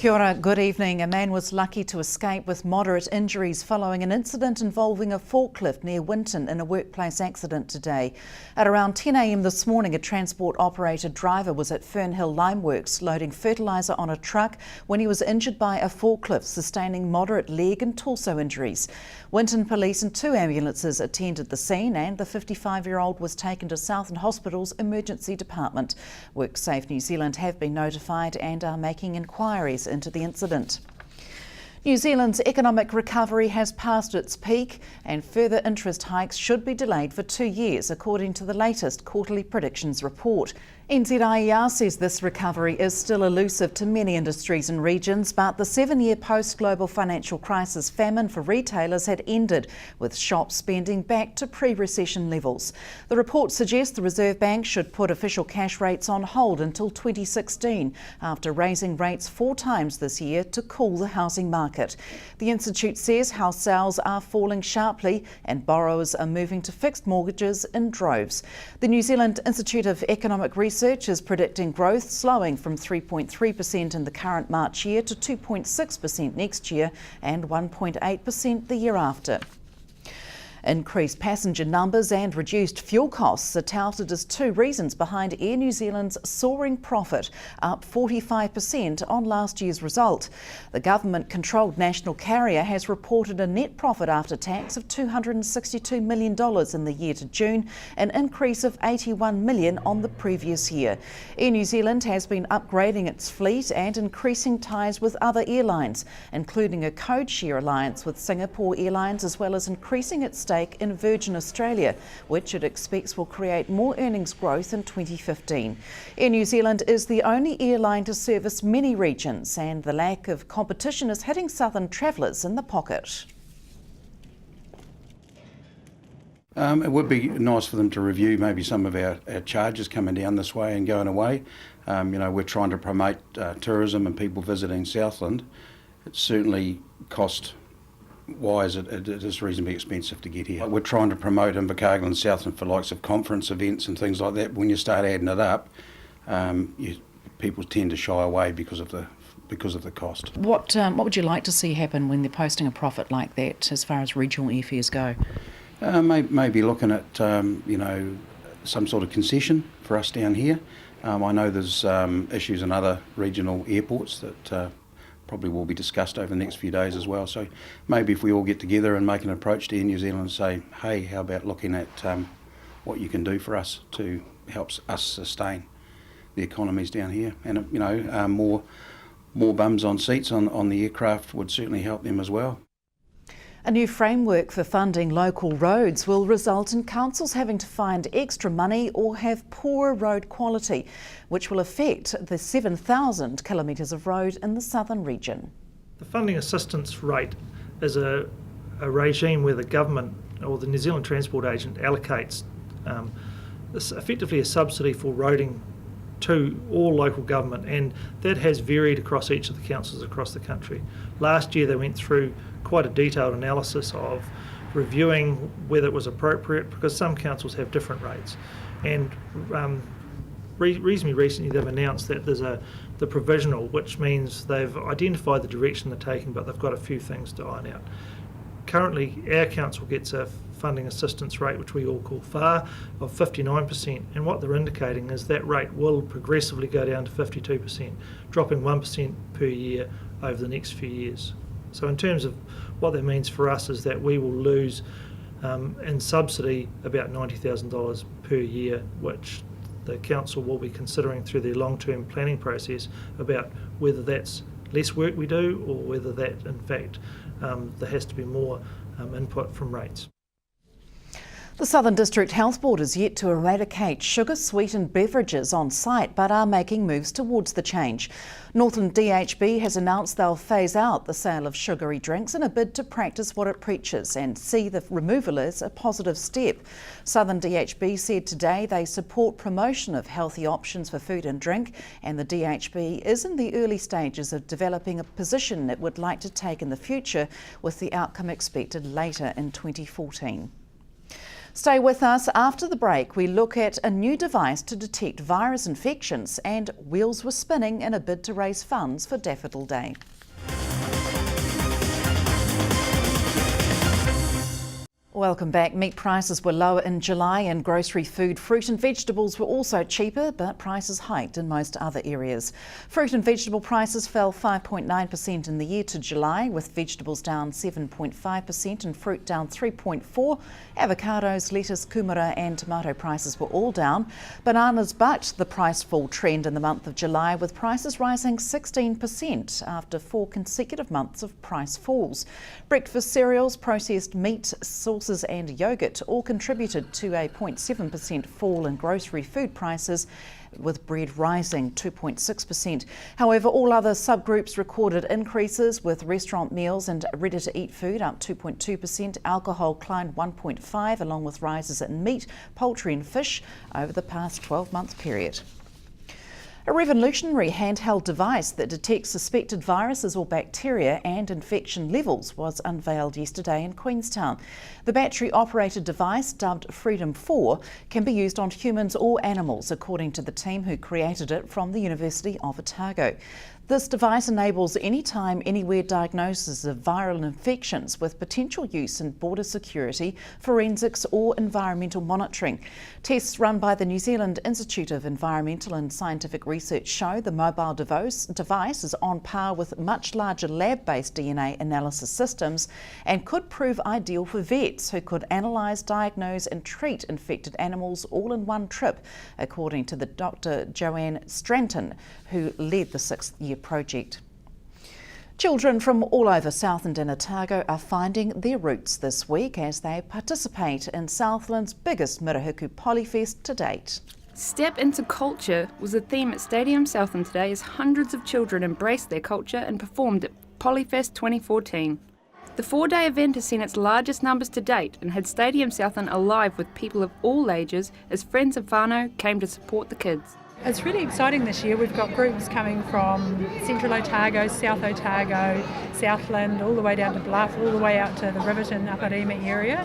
Kia ora, good evening. A man was lucky to escape with moderate injuries following an incident involving a forklift near Winton in a workplace accident today. At around 10 a.m. this morning, a transport operator driver was at Fernhill Limeworks loading fertiliser on a truck when he was injured by a forklift, sustaining moderate leg and torso injuries. Winton Police and 2 ambulances attended the scene, and the 55-year-old was taken to Southland Hospital's emergency department. WorkSafe New Zealand have been notified and are making inquiries into the incident. New Zealand's economic recovery has passed its peak, and further interest hikes should be delayed for 2 years, according to the latest quarterly predictions report. NZIER says this recovery is still elusive to many industries and regions, but the 7-year post-global financial crisis famine for retailers had ended, with shop spending back to pre-recession levels. The report suggests the Reserve Bank should put official cash rates on hold until 2016, after raising rates 4 times this year to cool the housing market. The Institute says house sales are falling sharply and borrowers are moving to fixed mortgages in droves. The New Zealand Institute of Economic Research is predicting growth slowing from 3.3% in the current March year to 2.6% next year and 1.8% the year after. Increased passenger numbers and reduced fuel costs are touted as 2 reasons behind Air New Zealand's soaring profit, up 45% on last year's result. The government-controlled national carrier has reported a net profit after tax of $262 million in the year to June, an increase of $81 million on the previous year. Air New Zealand has been upgrading its fleet and increasing ties with other airlines, including a code-share alliance with Singapore Airlines, as well as increasing its stake in Virgin Australia, which it expects will create more earnings growth in 2015. Air New Zealand is the only airline to service many regions, and the lack of competition is hitting southern travellers in the pocket. It would be nice for them to review maybe some of our charges coming down this way and going away. We're trying to promote tourism and people visiting Southland. It's certainly cost-wise, it is reasonably expensive to get here. We're trying to promote Invercargill and Southland for likes of conference events and things like that. When you start adding it up, people tend to shy away because of the cost. What would you like to see happen when they're posting a profit like that as far as regional airfares go? Maybe looking at some sort of concession for us down here. I know there's issues in other regional airports that probably will be discussed over the next few days as well. So maybe if we all get together and make an approach to Air New Zealand and say, hey, how about looking at what you can do for us to help us sustain the economies down here, and more bums on seats on the aircraft would certainly help them as well. A new framework for funding local roads will result in councils having to find extra money or have poorer road quality, which will affect the 7,000 kilometres of road in the southern region. The funding assistance rate is a regime where the government or the New Zealand Transport Agent allocates effectively a subsidy for roading to all local government, and that has varied across each of the councils across the country. Last year they went through quite a detailed analysis of reviewing whether it was appropriate, because some councils have different rates, and reasonably recently they've announced that there's the provisional, which means they've identified the direction they're taking, but they've got a few things to iron out. Currently our council gets a funding assistance rate, which we all call FAR, of 59%, and what they're indicating is that rate will progressively go down to 52%, dropping 1% per year over the next few years. So in terms of what that means for us is that we will lose in subsidy about $90,000 per year, which the council will be considering through their long-term planning process about whether that's less work we do or whether that in fact there has to be more input from rates. The Southern District Health Board is yet to eradicate sugar-sweetened beverages on site, but are making moves towards the change. Northland DHB has announced they'll phase out the sale of sugary drinks in a bid to practice what it preaches and see the removal as a positive step. Southern DHB said today they support promotion of healthy options for food and drink, and the DHB is in the early stages of developing a position it would like to take in the future, with the outcome expected later in 2014. Stay with us. After the break, we look at a new device to detect virus infections, and wheels were spinning in a bid to raise funds for Daffodil Day. Welcome back. Meat prices were lower in July and grocery food, fruit and vegetables were also cheaper, but prices hiked in most other areas. Fruit and vegetable prices fell 5.9% in the year to July, with vegetables down 7.5% and fruit down 3.4%. Avocados, lettuce, kumara and tomato prices were all down. Bananas bucked the price fall trend in the month of July, with prices rising 16% after 4 consecutive months of price falls. Breakfast cereals, processed meat, sauces and yogurt all contributed to a 0.7% fall in grocery food prices, with bread rising 2.6%. However, all other subgroups recorded increases, with restaurant meals and ready-to-eat food up 2.2%. Alcohol climbed 1.5%, along with rises in meat, poultry and fish over the past 12-month period. A revolutionary handheld device that detects suspected viruses or bacteria and infection levels was unveiled yesterday in Queenstown. The battery-operated device, dubbed Freedom 4, can be used on humans or animals, according to the team who created it from the University of Otago. This device enables anytime, anywhere diagnosis of viral infections, with potential use in border security, forensics or environmental monitoring. Tests run by the New Zealand Institute of Environmental and Scientific Research show the mobile device is on par with much larger lab-based DNA analysis systems and could prove ideal for vets who could analyse, diagnose and treat infected animals all in one trip, according to the Dr. Joanne Stranton, who led the 6th-year project. Children from all over Southland and Otago are finding their roots this week as they participate in Southland's biggest Mirahiku Polyfest to date. Step into culture was the theme at Stadium Southland today, as hundreds of children embraced their culture and performed at Polyfest 2014. The 4-day event has seen its largest numbers to date and had Stadium Southland alive with people of all ages as friends and whānau came to support the kids. It's really exciting this year. We've got groups coming from Central Otago, South Otago, Southland, all the way down to Bluff, all the way out to the Riverton, Aparima area.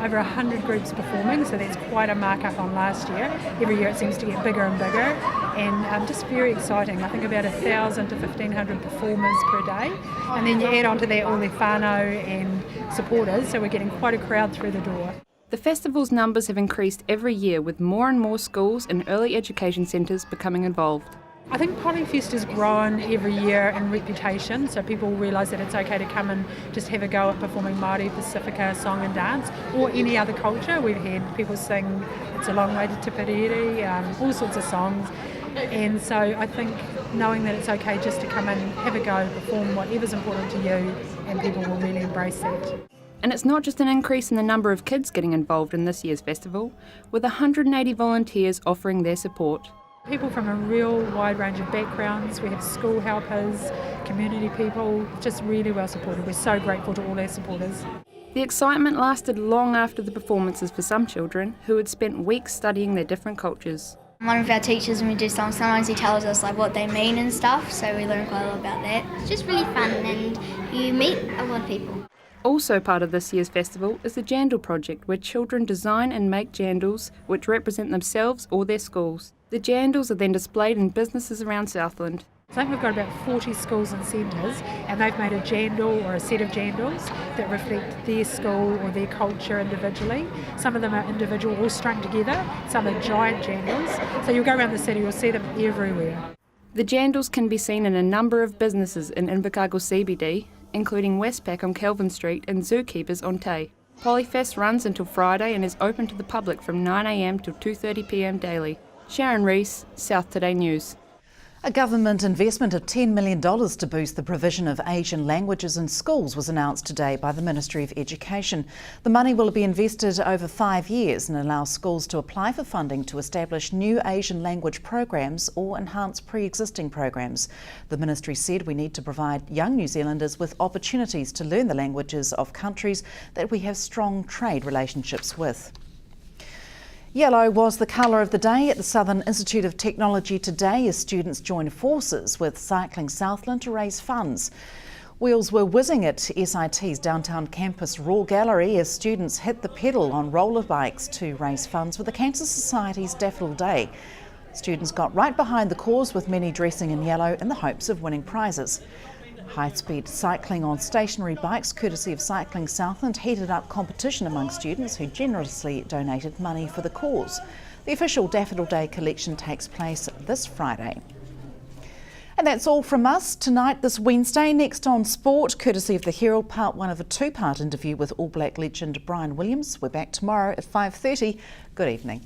Over 100 groups performing, so that's quite a mark-up on last year. Every year it seems to get bigger and bigger, and just very exciting. I think about 1,000 to 1,500 performers per day, and then you add on to that all their whānau and supporters, so we're getting quite a crowd through the door. The festival's numbers have increased every year, with more and more schools and early education centres becoming involved. I think Polyfest has grown every year in reputation, so people realise that it's okay to come and just have a go at performing Māori, Pasifika, song and dance, or any other culture. We've had people sing It's a Long Way to Tipperary, all sorts of songs, and so I think knowing that it's okay just to come and have a go, perform whatever's important to you, and people will really embrace that. And it's not just an increase in the number of kids getting involved in this year's festival, with 180 volunteers offering their support. People from a real wide range of backgrounds. We have school helpers, community people, just really well supported. We're so grateful to all our supporters. The excitement lasted long after the performances for some children who had spent weeks studying their different cultures. One of our teachers, when we do songs, sometimes he tells us what they mean and stuff, so we learn quite a lot about that. It's just really fun and you meet a lot of people. Also part of this year's festival is the Jandal project, where children design and make jandals which represent themselves or their schools. The jandals are then displayed in businesses around Southland. I think we've got about 40 schools and centres, and they've made a jandal or a set of jandals that reflect their school or their culture individually. Some of them are individual, all strung together, some are giant jandals. So you'll go around the city, you'll see them everywhere. The jandals can be seen in a number of businesses in Invercargill CBD, including Westpac on Kelvin Street and Zookeepers on Tay. Polyfest runs until Friday and is open to the public from 9 a.m. till 2:30 p.m. daily. Sharon Rees, South Today News. A government investment of $10 million to boost the provision of Asian languages in schools was announced today by the Ministry of Education. The money will be invested over 5 years and allow schools to apply for funding to establish new Asian language programs or enhance pre-existing programs. The ministry said we need to provide young New Zealanders with opportunities to learn the languages of countries that we have strong trade relationships with. Yellow was the colour of the day at the Southern Institute of Technology today as students joined forces with Cycling Southland to raise funds. Wheels were whizzing at SIT's downtown campus Raw Gallery as students hit the pedal on roller bikes to raise funds for the Cancer Society's Daffodil Day. Students got right behind the cause, with many dressing in yellow in the hopes of winning prizes. High-speed cycling on stationary bikes, courtesy of Cycling Southland, heated up competition among students who generously donated money for the cause. The official Daffodil Day collection takes place this Friday. And that's all from us tonight, this Wednesday. Next on Sport, courtesy of the Herald, part one of a two-part interview with All Black legend Brian Williams. We're back tomorrow at 5:30. Good evening.